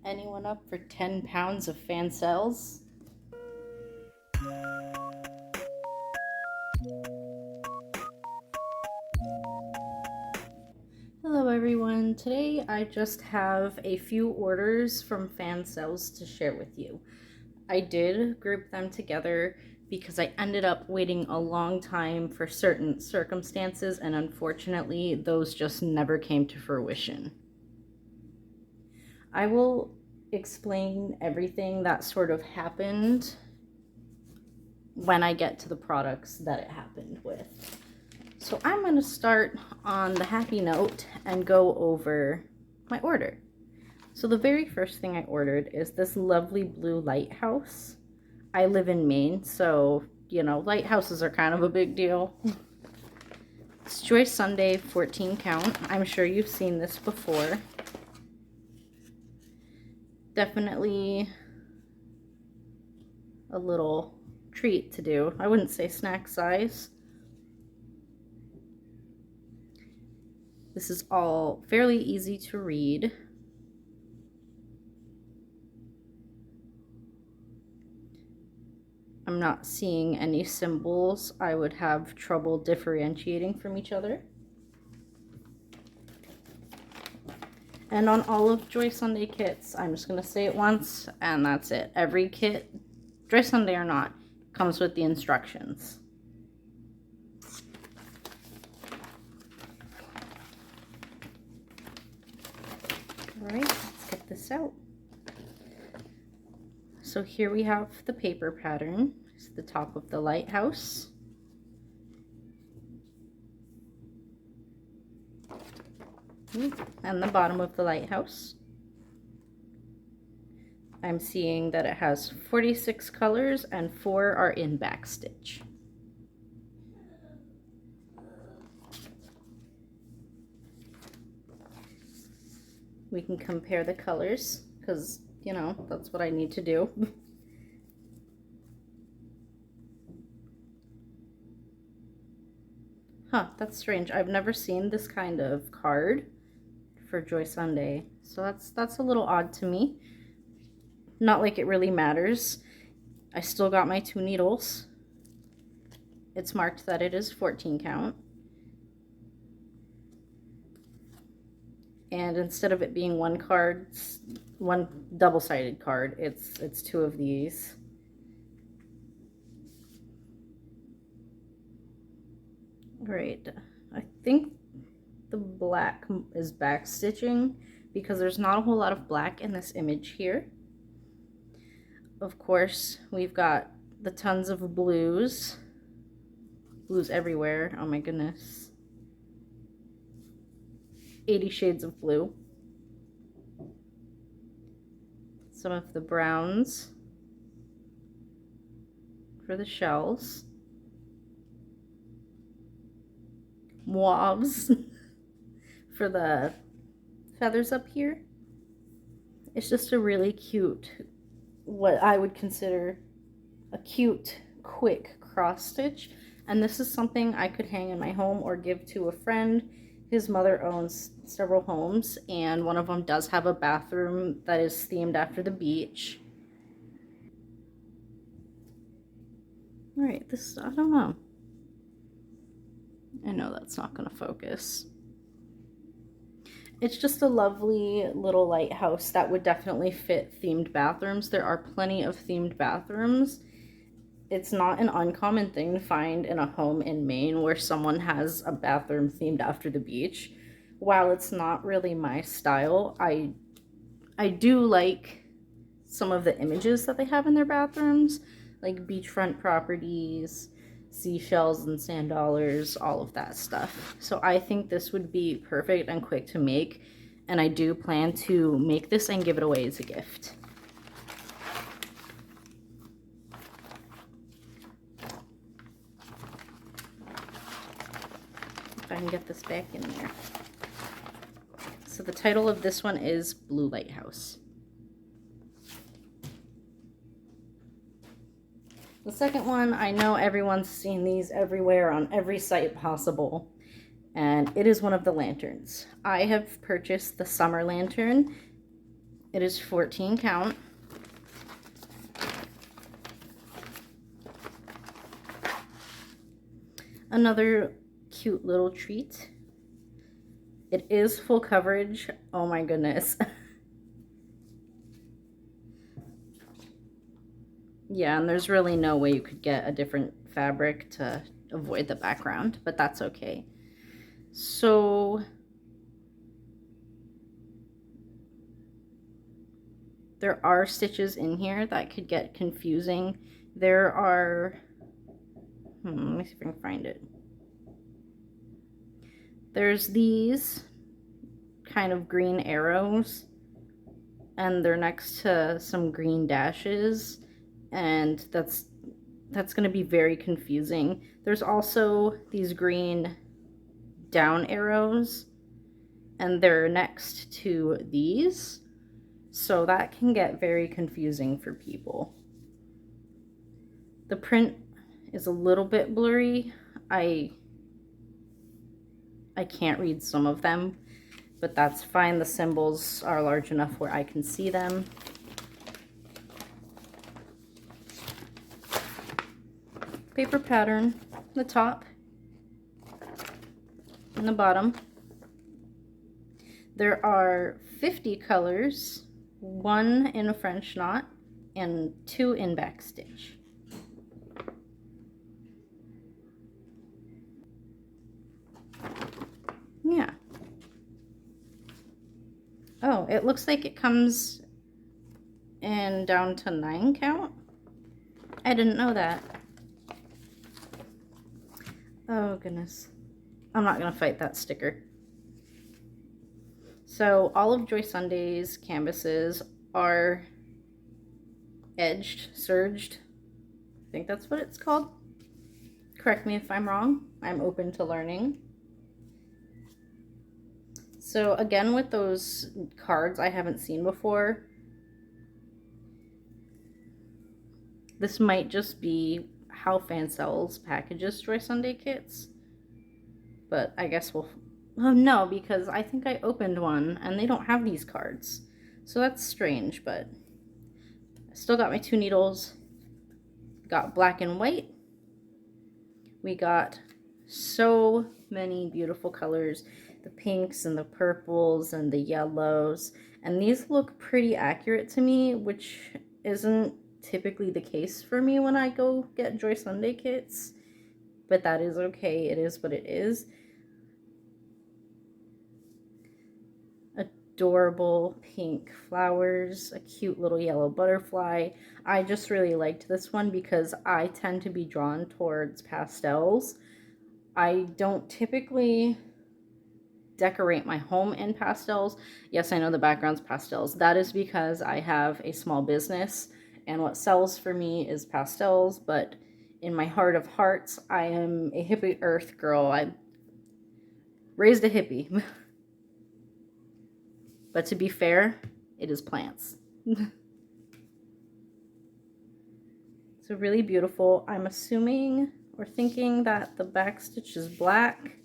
Anyone up for 10 pounds of Fansells? Hello everyone, today I just have a few orders from Fansells to share with you. I did group them together because I ended up waiting a long time for certain circumstances, and unfortunately those just never came to fruition. I will explain everything that sort of happened when I get to the products that it happened with. So I'm going to start on the happy note and go over my order. So the very first thing I ordered is this lovely blue lighthouse. I live in Maine, so, you know, lighthouses are kind of a big deal. It's Joy Sunday 14 count. I'm sure you've seen this before. Definitely a little treat to do. I wouldn't say snack size. This is all fairly easy to read. I'm not seeing any symbols I would have trouble differentiating from each other. And on all of Joy Sunday kits, I'm just going to say it once and that's it. Every kit, Joy Sunday or not, comes with the instructions. Alright, let's get this out. So here we have the paper pattern. It's the top of the lighthouse. And the bottom of the lighthouse. I'm seeing that it has 46 colors and 4 are in backstitch. We can compare the colors because, you know, that's what I need to do. Huh, that's strange. I've never seen this kind of card for Joy Sunday, so that's a little odd to me. Not like it really matters. I still got my 2 needles. It's marked that it is 14 count. And instead of it being one card, one double-sided card, it's 2 of these. Right, I think the black is back stitching because there's not a whole lot of black in this image here. Of course, we've got the tons of blues everywhere. Oh my goodness, 80 shades of blue. Some of the browns for the shells. Mauves for the feathers up here. It's just a really cute, what I would consider a cute, quick cross stitch. And this is something I could hang in my home or give to a friend. His mother owns several homes, and one of them does have a bathroom that is themed after the beach. All right, this, I don't know. I know that's not going to focus. It's just a lovely little lighthouse that would definitely fit themed bathrooms. There are plenty of themed bathrooms. It's not an uncommon thing to find in a home in Maine where someone has a bathroom themed after the beach. While it's not really my style, I do like some of the images that they have in their bathrooms, like beachfront properties, seashells and sand dollars, all of that stuff. So I think this would be perfect and quick to make, and I do plan to make this and give it away as a gift. If I can get this back in there. So the title of this one is Blue Lighthouse. The second one, I know everyone's seen these everywhere on every site possible, and it is one of the lanterns. I have purchased the summer lantern. It is 14 count. Another cute little treat. It is full coverage. Oh my goodness. Yeah, and there's really no way you could get a different fabric to avoid the background, but that's okay. So there are stitches in here that could get confusing. There are, let me see if I can find it. There's these kind of green arrows, and they're next to some green dashes, and that's going to be very confusing. There's also these green down arrows, and they're next to these, so that can get very confusing for people. The print is a little bit blurry. I can't read some of them, but that's fine. The symbols are large enough where I can see them. Paper pattern, the top and the bottom. There are 50 colors, 1 in a French knot and 2 in backstitch. Yeah. Oh, it looks like it comes in down to 9 count. I didn't know that. Oh goodness. I'm not gonna fight that sticker. So all of Joy Sunday's canvases are edged, serged. I think that's what it's called. Correct me if I'm wrong. I'm open to learning. So again, with those cards I haven't seen before, this might just be how Fansells packages Joy Sunday kits. But I guess we'll... Oh no, because I think I opened one and they don't have these cards. So that's strange, but I still got my 2 needles. Got black and white. We got so many beautiful colors. The pinks and the purples and the yellows. And these look pretty accurate to me, which isn't typically the case for me when I go get Joy Sunday kits. But that is okay. It is what it is. Adorable pink flowers, a cute little yellow butterfly. I just really liked this one because I tend to be drawn towards pastels. I don't typically decorate my home in pastels. Yes, I know the background's pastels. That is because I have a small business and what sells for me is pastels, but in my heart of hearts, I am a hippie earth girl. I raised a hippie. But to be fair, it is plants. So really beautiful. I'm assuming or thinking that the back stitch is black.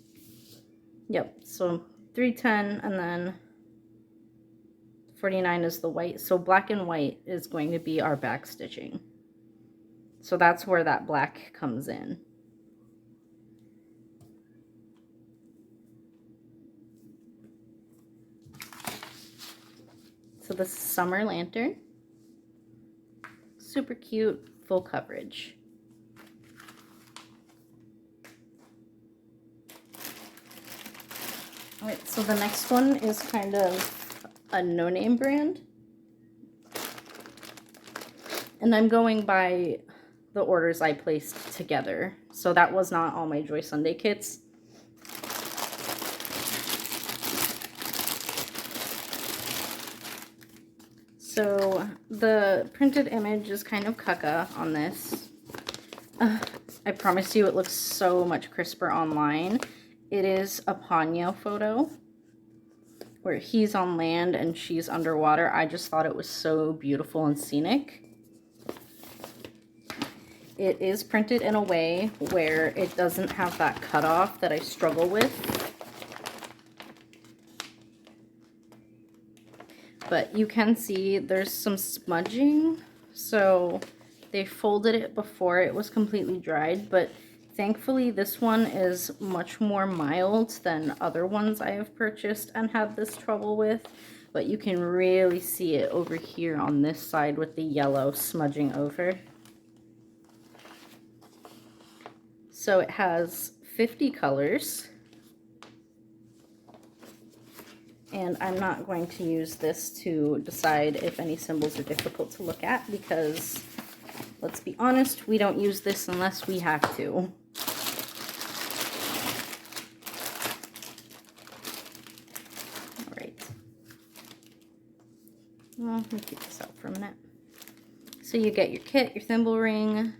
Yep, so 310 and then 49 is the white. So black and white is going to be our back stitching. So that's where that black comes in. So this is Summer Lantern. Super cute, full coverage. Alright, so the next one is kind of a no-name brand. And I'm going by the orders I placed together. So that was not all my Joy Sunday kits. So the printed image is kind of caca on this. I promise you it looks so much crisper online. It is a Ponyo photo where he's on land and she's underwater. I just thought it was so beautiful and scenic. It is printed in a way where it doesn't have that cutoff that I struggle with. But you can see there's some smudging, so they folded it before it was completely dried, but thankfully this one is much more mild than other ones I have purchased and had this trouble with. But you can really see it over here on this side with the yellow smudging over. So it has 50 colors. And I'm not going to use this to decide if any symbols are difficult to look at because, let's be honest, we don't use this unless we have to. All right. Well, let me keep this out for a minute. So you get your kit, your thimble ring,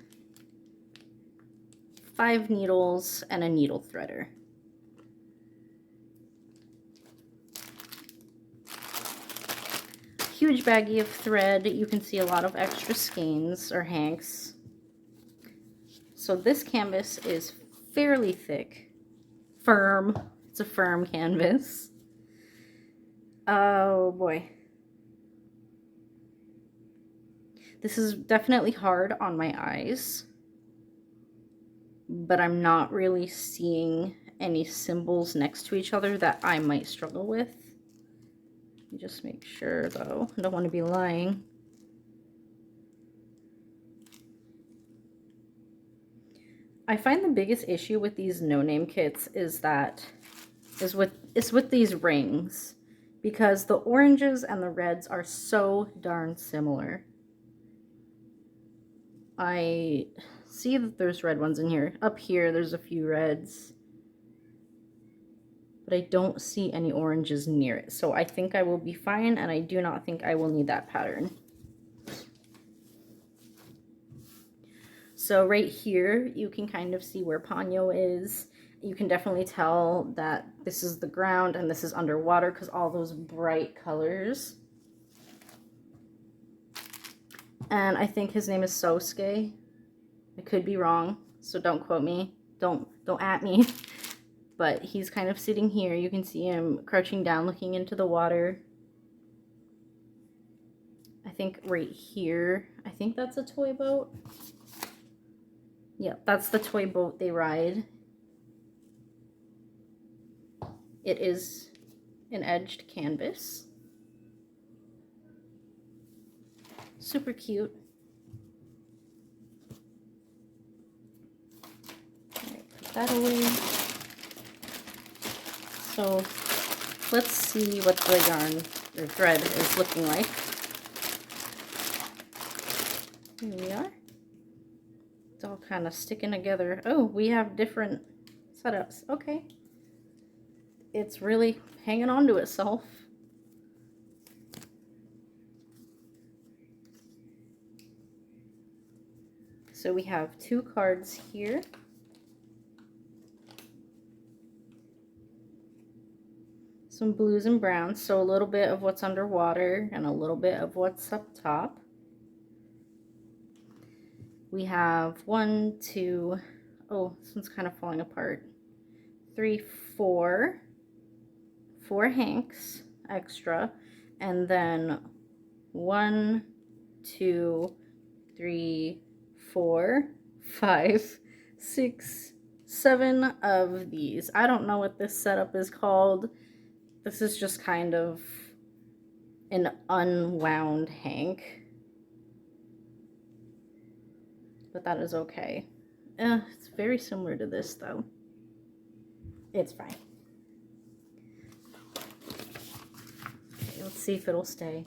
5 needles, and a needle threader. Huge baggie of thread. You can see a lot of extra skeins or hanks. So this canvas is fairly thick, firm. It's a firm canvas. Oh boy. This is definitely hard on my eyes, but I'm not really seeing any symbols next to each other that I might struggle with. Just make sure though, I don't want to be lying. I find the biggest issue with these no-name kits is with these rings, because the oranges and the reds are so darn similar. I see that there's red ones in here. Up here there's a few reds, but I don't see any oranges near it. So I think I will be fine, and I do not think I will need that pattern. So right here, you can kind of see where Ponyo is. You can definitely tell that this is the ground and this is underwater because all those bright colors. And I think his name is Sosuke. I could be wrong, so don't quote me. Don't at me. But he's kind of sitting here. You can see him crouching down, looking into the water. I think right here, I think that's a toy boat. Yep, that's the toy boat they ride. It is an edged canvas. Super cute. All right, put that away. So let's see what the yarn or thread is looking like. Here we are. It's all kind of sticking together. Oh, we have different setups. Okay. It's really hanging on to itself. So we have 2 cards here. Some blues and browns, so a little bit of what's underwater and a little bit of what's up top. We have 1, 2, oh, this one's kind of falling apart. 3, 4 hanks extra, and then 1, 2, 3, 4, 5, 6, 7 of these. I don't know what this setup is called. This is just kind of an unwound hank. But that is okay. It's very similar to this though. It's fine. Okay, let's see if it'll stay.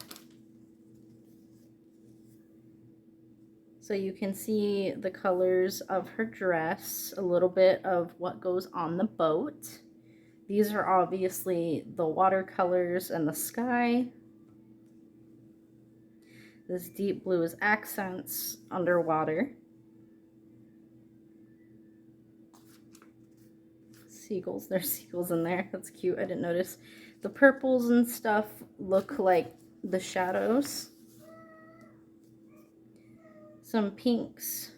So you can see the colors of her dress, a little bit of what goes on the boat. These are obviously the watercolors and the sky. This deep blue is accents underwater. Seagulls, there's seagulls in there. That's cute, I didn't notice. The purples and stuff look like the shadows. Some pinks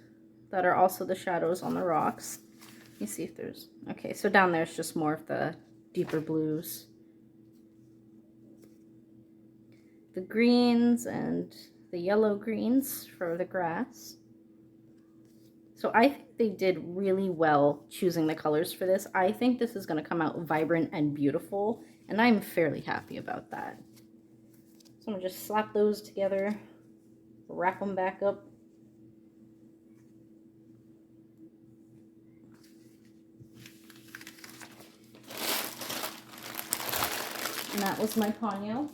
that are also the shadows on the rocks. Let me see if there's, okay, so down there's just more of the deeper blues. the greens and the yellow greens for the grass. So I think they did really well choosing the colors for this. I think this is going to come out vibrant and beautiful, and I'm fairly happy about that. So I'm going to just slap those together, wrap them back up. And that was my Ponyo.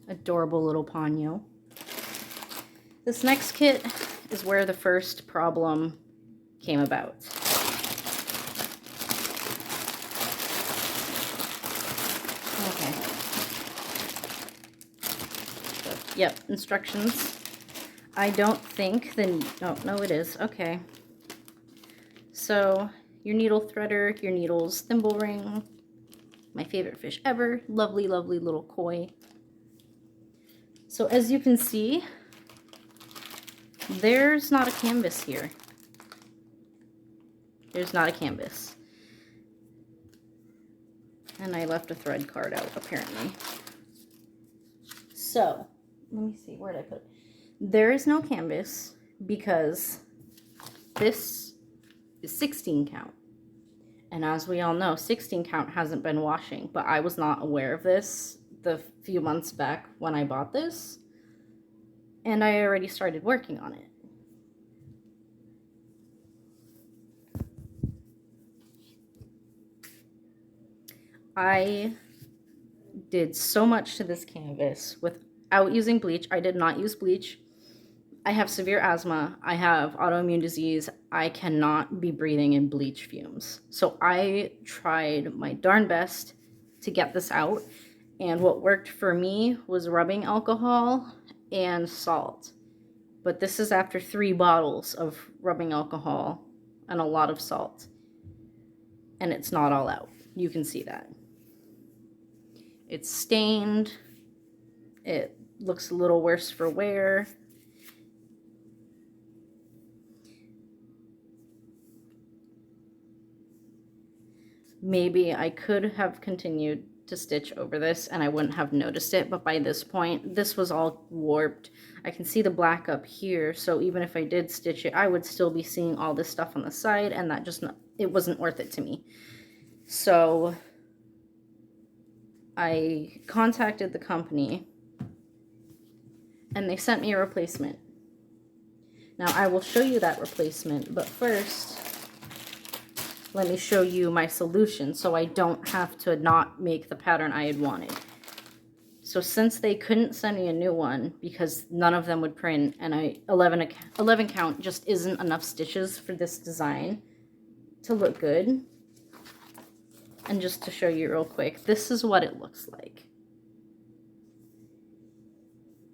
Adorable little Ponyo. This next kit is where the first problem came about. Okay. So, yep, instructions. I don't think no, it is. Okay. So, your needle threader, your needles, thimble ring, my favorite fish ever, lovely, lovely little koi. So as you can see, there's not a canvas here. There's not a canvas. And I left a thread card out, apparently. So, let me see, where did I put it? There is no canvas because this is 16 count. And as we all know, 16 count hasn't been washing, but I was not aware of this the few months back when I bought this. And I already started working on it. I did so much to this canvas without using bleach. I did not use bleach. I have severe asthma. I have autoimmune disease. I cannot be breathing in bleach fumes. So I tried my darn best to get this out. And what worked for me was rubbing alcohol and salt. But this is after 3 bottles of rubbing alcohol and a lot of salt. And it's not all out. You can see that. It's stained. It looks a little worse for wear. Maybe I could have continued to stitch over this and I wouldn't have noticed it, but by this point, this was all warped. I can see the black up here, so even if I did stitch it, I would still be seeing all this stuff on the side, and that just, it wasn't worth it to me. So I contacted the company and they sent me a replacement. Now I will show you that replacement, but first, let me show you my solution so I don't have to not make the pattern I had wanted. So since they couldn't send me a new one because none of them would print, and 11 count just isn't enough stitches for this design to look good. And just to show you real quick, this is what it looks like.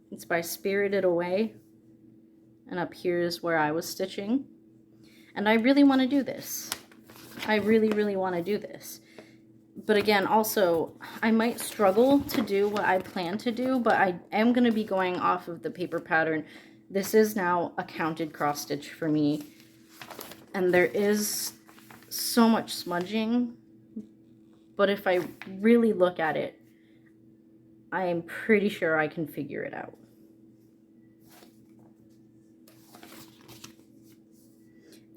It's by Spirited Away, and up here is where I was stitching. And I really want to do this. I really, really want to do this. But again, also, I might struggle to do what I plan to do, but I am going to be going off of the paper pattern. This is now a counted cross stitch for me. And there is so much smudging. But if I really look at it, I am pretty sure I can figure it out.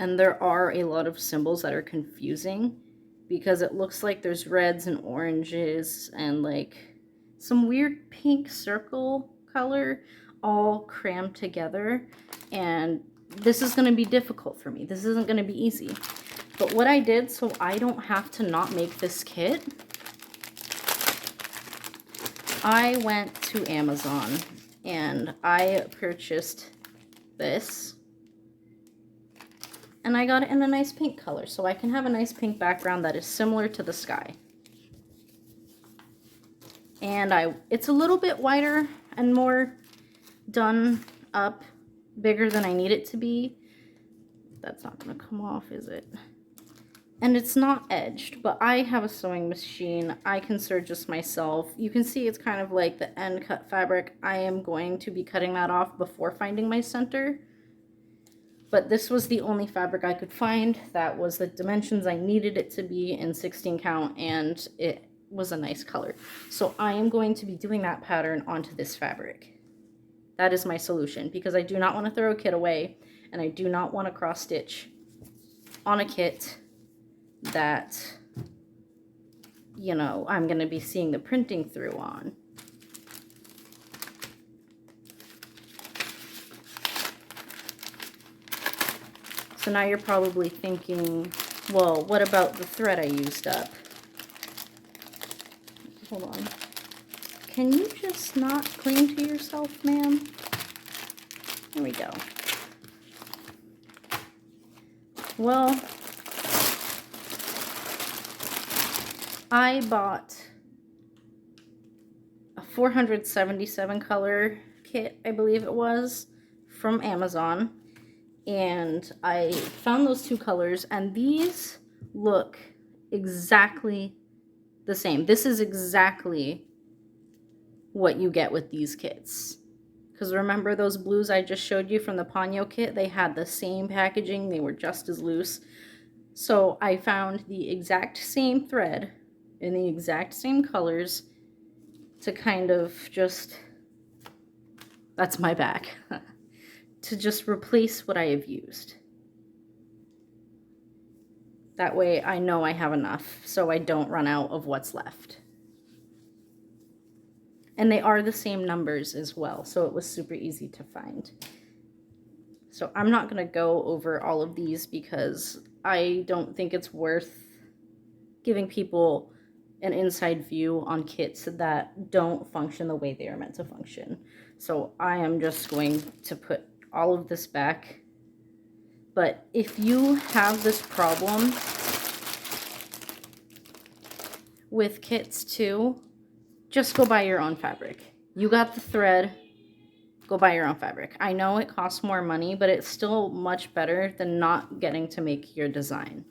And there are a lot of symbols that are confusing because it looks like there's reds and oranges and like some weird pink circle color all crammed together. And this is going to be difficult for me. This isn't going to be easy. But what I did so I don't have to not make this kit, I went to Amazon and I purchased this. And I got it in a nice pink color, so I can have a nice pink background that is similar to the sky. And it's a little bit wider and more done up, bigger than I need it to be. That's not going to come off, is it? And it's not edged, but I have a sewing machine. I can serge this myself. You can see it's kind of like the end cut fabric. I am going to be cutting that off before finding my center. But this was the only fabric I could find that was the dimensions I needed it to be in 16 count, and it was a nice color. So I am going to be doing that pattern onto this fabric. That is my solution, because I do not want to throw a kit away, and I do not want to cross stitch on a kit that, you know, I'm going to be seeing the printing through on. So now you're probably thinking, well, what about the thread I used up? Hold on. Can you just not cling to yourself, ma'am? There we go. Well, I bought a 477 color kit, I believe it was, from Amazon. And I found those two colors, and these look exactly the same. This is exactly what you get with these kits. Because remember those blues I just showed you from the Ponyo kit? They had the same packaging. They were just as loose. So I found the exact same thread in the exact same colors to kind of just, that's my back, to just replace what I have used. That way I know I have enough, so I don't run out of what's left. And they are the same numbers as well, so it was super easy to find. So I'm not going to go over all of these because I don't think it's worth giving people an inside view on kits that don't function the way they are meant to function. So I am just going to put all of this back. But if you have this problem with kits too, just go buy your own fabric. You got the thread, go buy your own fabric. I know it costs more money, but it's still much better than not getting to make your design.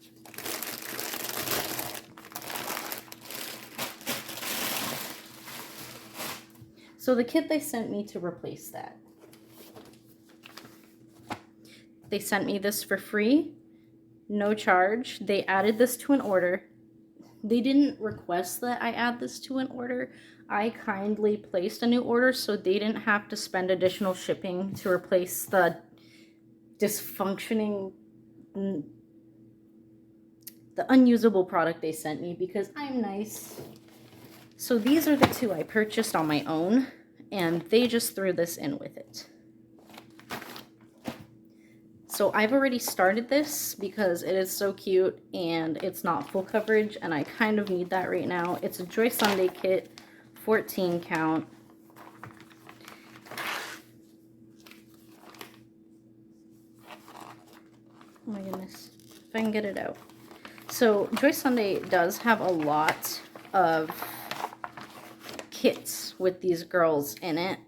So the kit they sent me to replace that. They sent me this for free, no charge. They added this to an order. They didn't request that I add this to an order. I kindly placed a new order so they didn't have to spend additional shipping to replace the dysfunctioning, the unusable product they sent me, because I'm nice. So these are the two I purchased on my own, and they just threw this in with it. So I've already started this because it is so cute and it's not full coverage, and I kind of need that right now. It's a Joy Sunday kit, 14 count. Oh my goodness, if I can get it out. So Joy Sunday does have a lot of kits with these girls in it,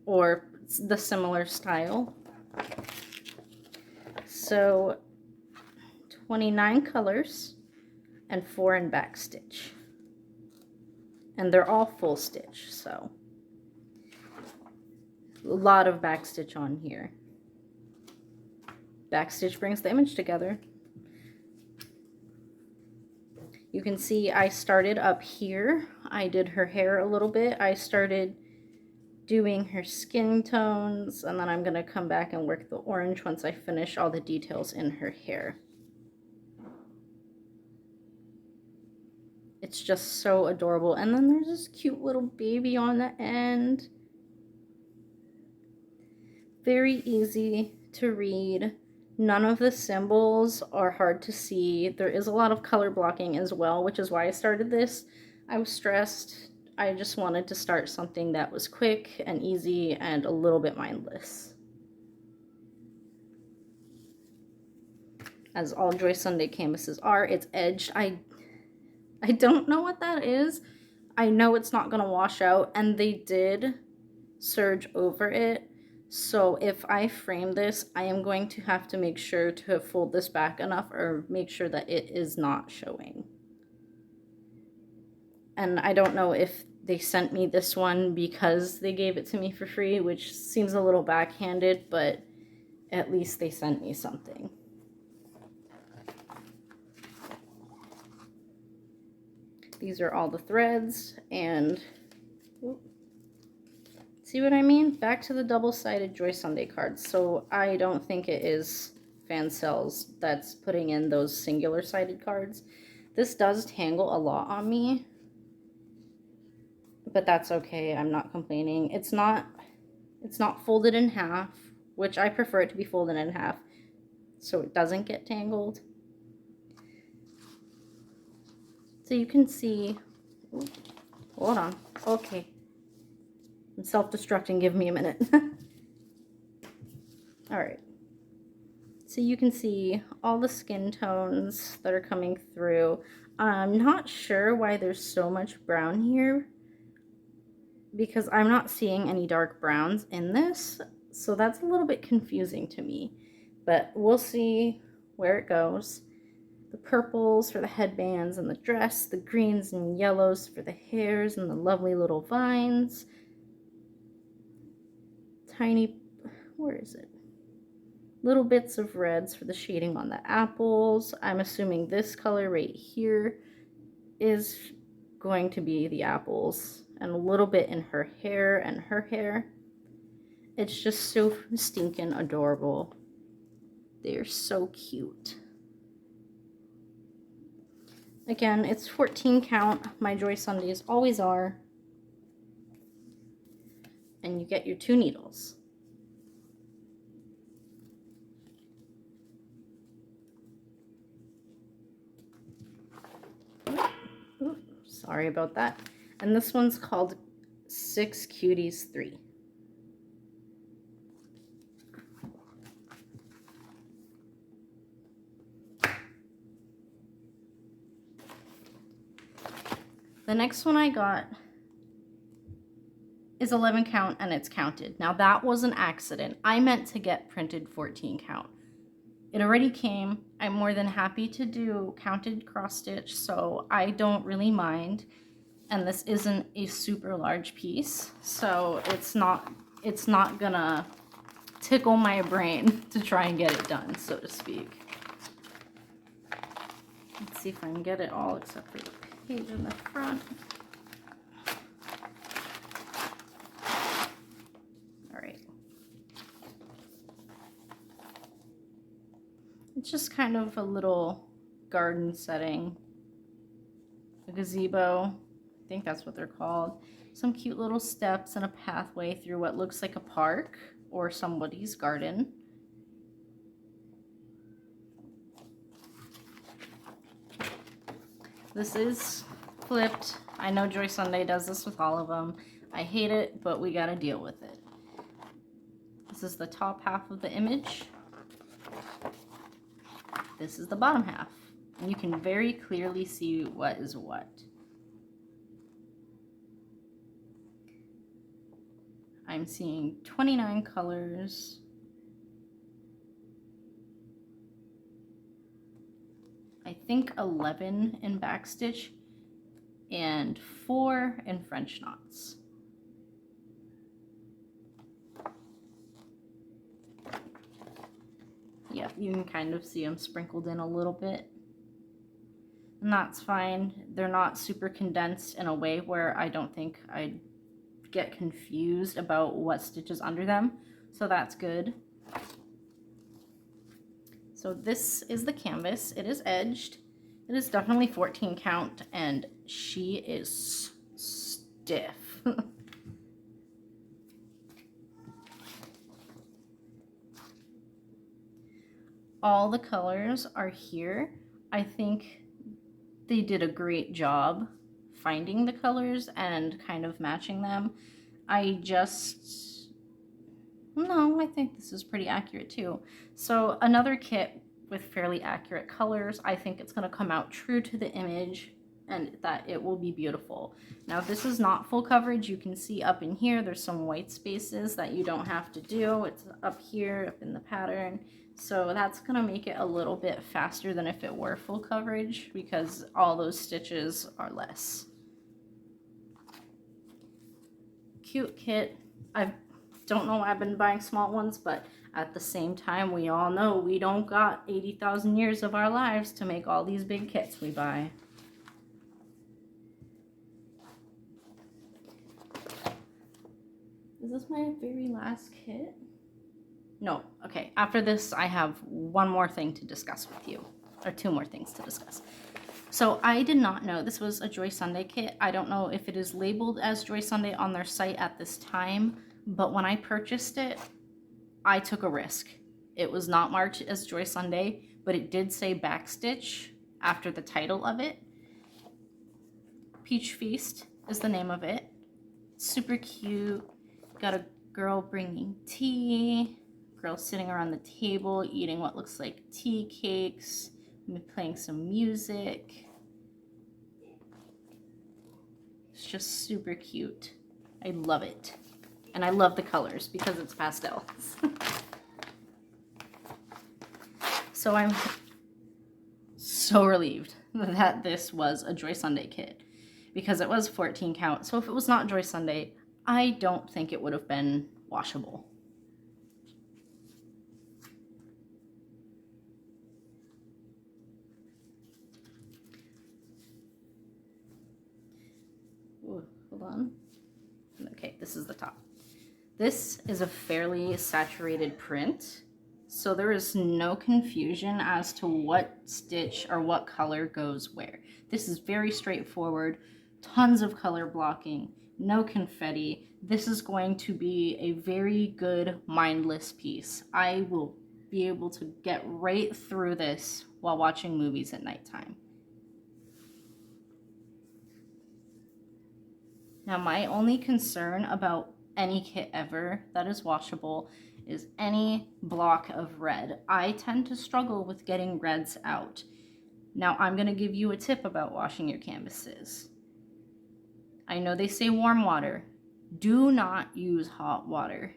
or the similar style. So 29 colors and 4 in back stitch. And they're all full stitch, so a lot of back stitch on here. Back stitch brings the image together. You can see I started up here. I did her hair a little bit. I started doing her skin tones, and then I'm going to come back and work the orange once I finish all the details in her hair. It's just so adorable. And then there's this cute little baby on the end. Very easy to read. None of the symbols are hard to see. There is a lot of color blocking as well, which is why I started this. I was stressed. I just wanted to start something that was quick and easy and a little bit mindless. As all Joy Sunday canvases are, it's edged. I don't know what that is. I know it's not going to wash out, and they did serge over it. So if I frame this, I am going to have to make sure to fold this back enough or make sure that it is not showing. And I don't know if they sent me this one because they gave it to me for free, which seems a little backhanded, but at least they sent me something. These are all the threads, and see what I mean? Back to the double-sided Joy Sunday cards. So I don't think it is Fansells that's putting in those singular-sided cards. This does tangle a lot on me, but that's okay. I'm not complaining. It's not folded in half, which I prefer it to be folded in half so it doesn't get tangled. So you can see, hold on, okay. I'm self-destructing, give me a minute. All right. So you can see all the skin tones that are coming through. I'm not sure why there's so much brown here because I'm not seeing any dark browns in this. So that's a little bit confusing to me, but we'll see where it goes. The purples for the headbands and the dress, the greens and yellows for the hairs and the lovely little vines. Tiny, where is it? Little bits of reds for the shading on the apples. I'm assuming this color right here is going to be the apples, and a little bit in her hair and her hair. It's just so stinking adorable. They're so cute. Again, it's 14 count. My Joy Sundays always are. And you get your 2 needles. Ooh, sorry about that. And this one's called 6 Cuties 3. The next one I got is 11 count and it's counted. Now that was an accident. I meant to get printed 14 count. It already came. I'm more than happy to do counted cross stitch, so I don't really mind. And this isn't a super large piece, so it's not gonna tickle my brain to try and get it done, so to speak. Let's see if I can get it all except for the page in the front. All right. It's just kind of a little garden setting, a gazebo. I think that's what they're called. Some cute little steps and a pathway through what looks like a park or somebody's garden. This is flipped. I know Joy Sunday does this with all of them. I hate it, but we gotta deal with it. This is the top half of the image. This is the bottom half. And you can very clearly see what is what. I'm seeing 29 colors. I think 11 in backstitch and 4 in French knots. Yeah, you can kind of see them sprinkled in a little bit. And that's fine. They're not super condensed in a way where I don't think I'd get confused about what stitches under them. So that's good. So this is the canvas. It is edged. It is definitely 14 count and she is stiff. All the colors are here. I think they did a great job finding the colors and kind of matching them. I think this is pretty accurate too. So another kit with fairly accurate colors. I think it's going to come out true to the image and that it will be beautiful. Now this is not full coverage. You can see up in here there's some white spaces that you don't have to do. It's up here, up in the pattern. So that's going to make it a little bit faster than if it were full coverage because all those stitches are less. Cute kit. I don't know why I've been buying small ones, but at the same time, we all know we don't got 80,000 years of our lives to make all these big kits we buy. Is this my very last kit? No. Okay. After this, I have one more thing to discuss with you, or two more things to discuss. So I did not know this was a Joy Sunday kit. I don't know if it is labeled as Joy Sunday on their site at this time, but when I purchased it, I took a risk. It was not marked as Joy Sunday, but it did say Backstitch after the title of it. Peach Feast is the name of it. Super cute. Got a girl bringing tea, girl sitting around the table eating what looks like tea cakes, playing some music. It's just super cute. I love it. And I love the colors because it's pastels. So I'm so relieved that this was a Joy Sunday kit because it was 14 count. So if it was not Joy Sunday, I don't think it would have been washable. Ooh, hold on. Okay, this is the top. This is a fairly saturated print, so there is no confusion as to what stitch or what color goes where. This is very straightforward, tons of color blocking, no confetti. This is going to be a very good mindless piece. I will be able to get right through this while watching movies at nighttime. Now, my only concern about any kit ever that is washable is any block of red. I tend to struggle with getting reds out. Now, I'm going to give you a tip about washing your canvases. I know they say warm water. Do not use hot water.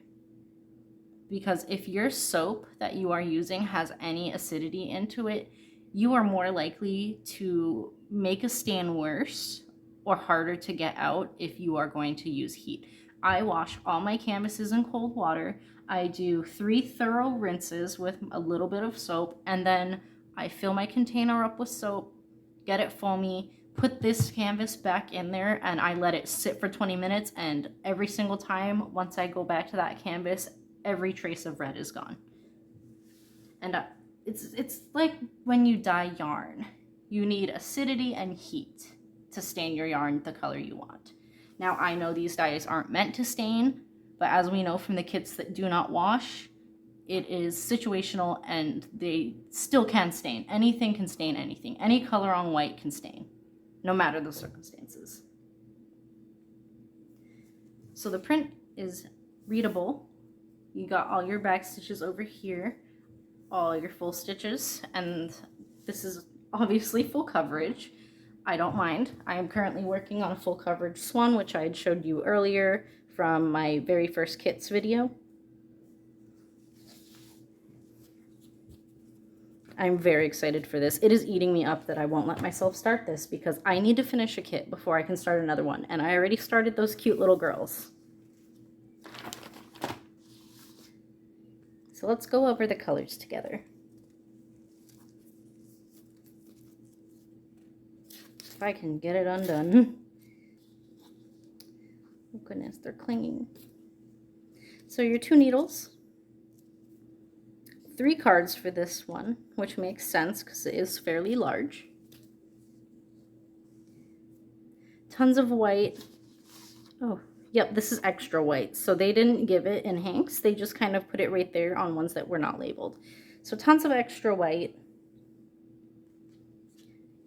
Because if your soap that you are using has any acidity into it, you are more likely to make a stain worse or harder to get out if you are going to use heat. I wash all my canvases in cold water. I do 3 thorough rinses with a little bit of soap, and then I fill my container up with soap, get it foamy, put this canvas back in there, and I let it sit for 20 minutes, and every single time, once I go back to that canvas, every trace of red is gone. And it's like when you dye yarn. You need acidity and heat to stain your yarn the color you want. Now, I know these dyes aren't meant to stain, but as we know from the kits that do not wash, it is situational and they still can stain. Anything can stain anything. Any color on white can stain, no matter the circumstances. So the print is readable. You got all your back stitches over here, all your full stitches, and this is obviously full coverage. I don't mind. I am currently working on a full coverage swan, which I had showed you earlier from my very first kits video. I'm very excited for this. It is eating me up that I won't let myself start this because I need to finish a kit before I can start another one, and I already started those cute little girls. So let's go over the colors together. If I can get it undone. Oh goodness, they're clinging. So your 2 needles, 3 cards for this one, which makes sense because it is fairly large. Tons of white. Oh, yep, this is extra white. So they didn't give it in hanks. They just kind of put it right there on ones that were not labeled. So tons of extra white.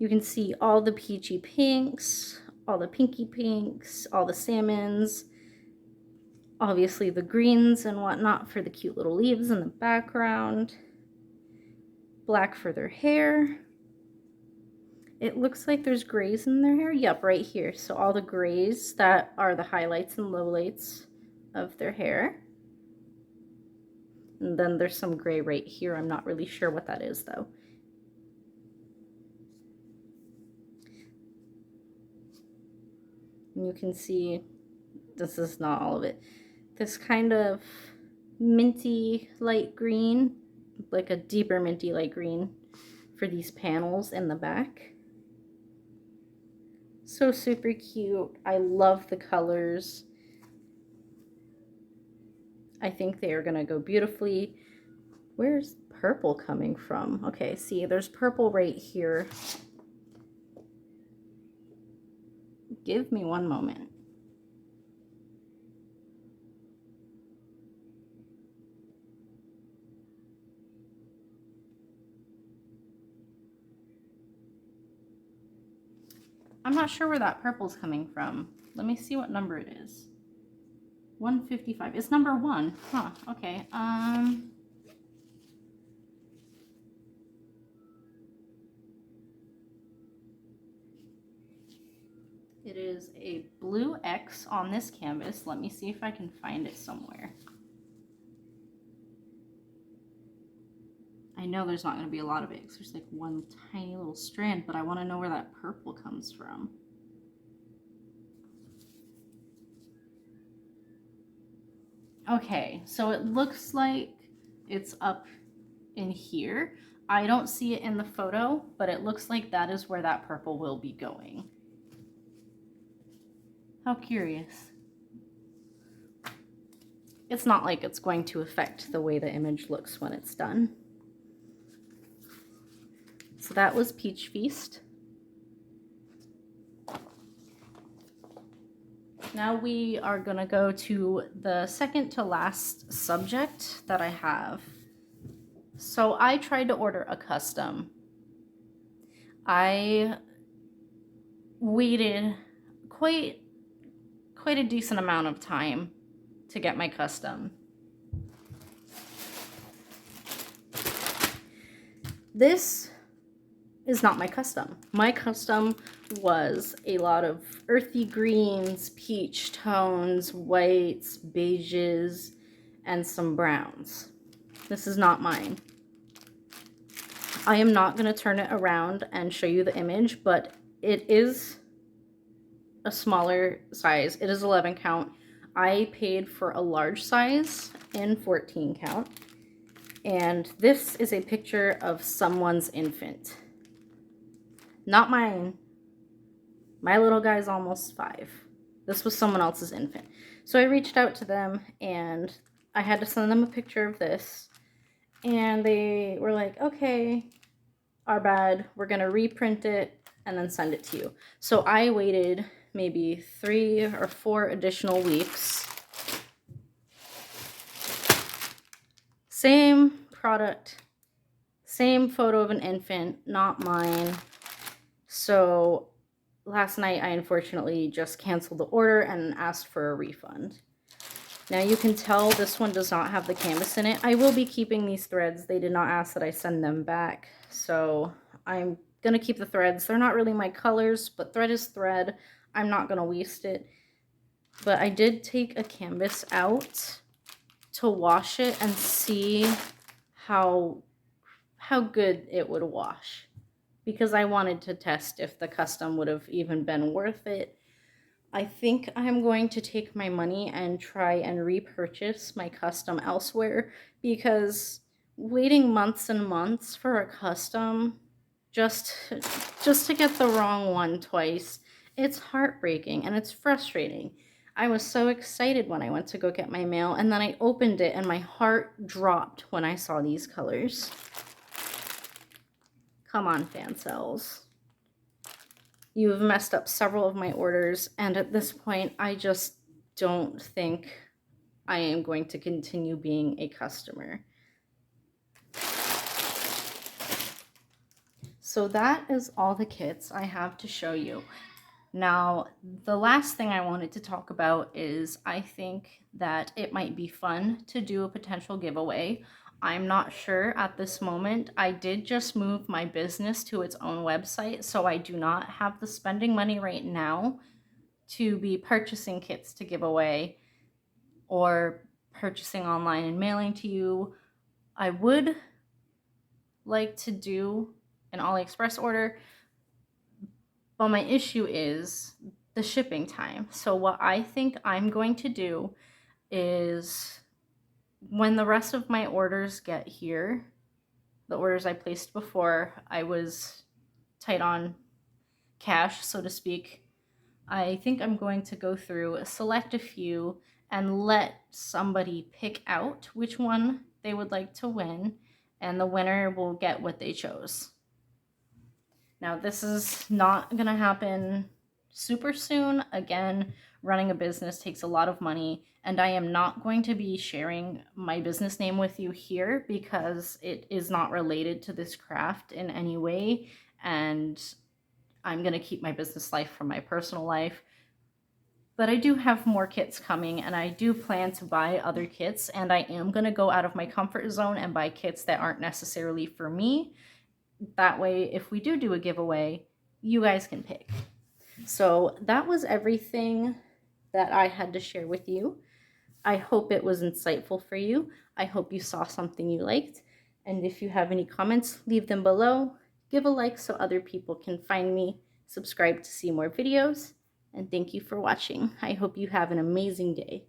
You can see all the peachy pinks, all the pinky pinks, all the salmons, obviously the greens and whatnot for the cute little leaves in the background. Black for their hair. It looks like there's grays in their hair. Yep, right here. So all the grays that are the highlights and lowlights of their hair. And then there's some gray right here. I'm not really sure what that is though. And you can see, this is not all of it, this kind of minty light green, like a deeper minty light green for these panels in the back. So super cute. I love the colors. I think they are going to go beautifully. Where's purple coming from? Okay, see, there's purple right here. Give me one moment. I'm not sure where that purple's coming from. Let me see what number it is. 155. It's number 1. Huh, okay. It is a blue X on this canvas. Let me see if I can find it somewhere. I know there's not going to be a lot of it because there's like one tiny little strand, but I want to know where that purple comes from. Okay, so it looks like it's up in here. I don't see it in the photo, but it looks like that is where that purple will be going. How curious. It's not like it's going to affect the way the image looks when it's done. So that was Peach Feast. Now we are gonna go to the second to last subject that I have. So I tried to order a custom. I waited quite a decent amount of time to get my custom. This is not my custom. My custom was a lot of earthy greens, peach tones, whites, beiges, and some browns. This is not mine. I am not going to turn it around and show you the image, but it is a smaller size. It is 11 count. I paid for a large size in 14 count. And this is a picture of someone's infant. Not mine. My little guy's almost 5. This was someone else's infant. So I reached out to them and I had to send them a picture of this. And they were like, okay, our bad. We're going to reprint it and then send it to you. So I waited maybe 3 or 4 additional weeks. Same product, same photo of an infant, not mine. So last night I unfortunately just canceled the order and asked for a refund. Now you can tell this one does not have the canvas in it. I will be keeping these threads. They did not ask that I send them back. So I'm going to keep the threads. They're not really my colors, but thread is thread. I'm not going to waste it. But I did take a canvas out to wash it and see how good it would wash. Because I wanted to test if the custom would have even been worth it. I think I'm going to take my money and try and repurchase my custom elsewhere, because waiting months and months for a custom just to get the wrong one twice, it's heartbreaking and it's frustrating. I was so excited when I went to go get my mail, and then I opened it and my heart dropped when I saw these colors. Come on, Fansells. You have messed up several of my orders, and at this point, I just don't think I am going to continue being a customer. So that is all the kits I have to show you. Now, the last thing I wanted to talk about is I think that it might be fun to do a potential giveaway. I'm not sure at this moment. I did just move my business to its own website, so I do not have the spending money right now to be purchasing kits to give away or purchasing online and mailing to you. I would like to do an AliExpress order, but my issue is the shipping time. So what I think I'm going to do is, when the rest of my orders get here, the orders I placed before I was tight on cash, so to speak, I think I'm going to go through, select a few, and let somebody pick out which one they would like to win, and the winner will get what they chose. Now, this is not going to happen super soon. Again, running a business takes a lot of money, and I am not going to be sharing my business name with you here because it is not related to this craft in any way, and I'm going to keep my business life from my personal life. But I do have more kits coming, and I do plan to buy other kits, and I am going to go out of my comfort zone and buy kits that aren't necessarily for me. That way, if we do a giveaway, you guys can pick. So that was everything that I had to share with you. I hope it was insightful for you. I hope you saw something you liked. And if you have any comments, leave them below. Give a like so other people can find me. Subscribe to see more videos. And thank you for watching. I hope you have an amazing day.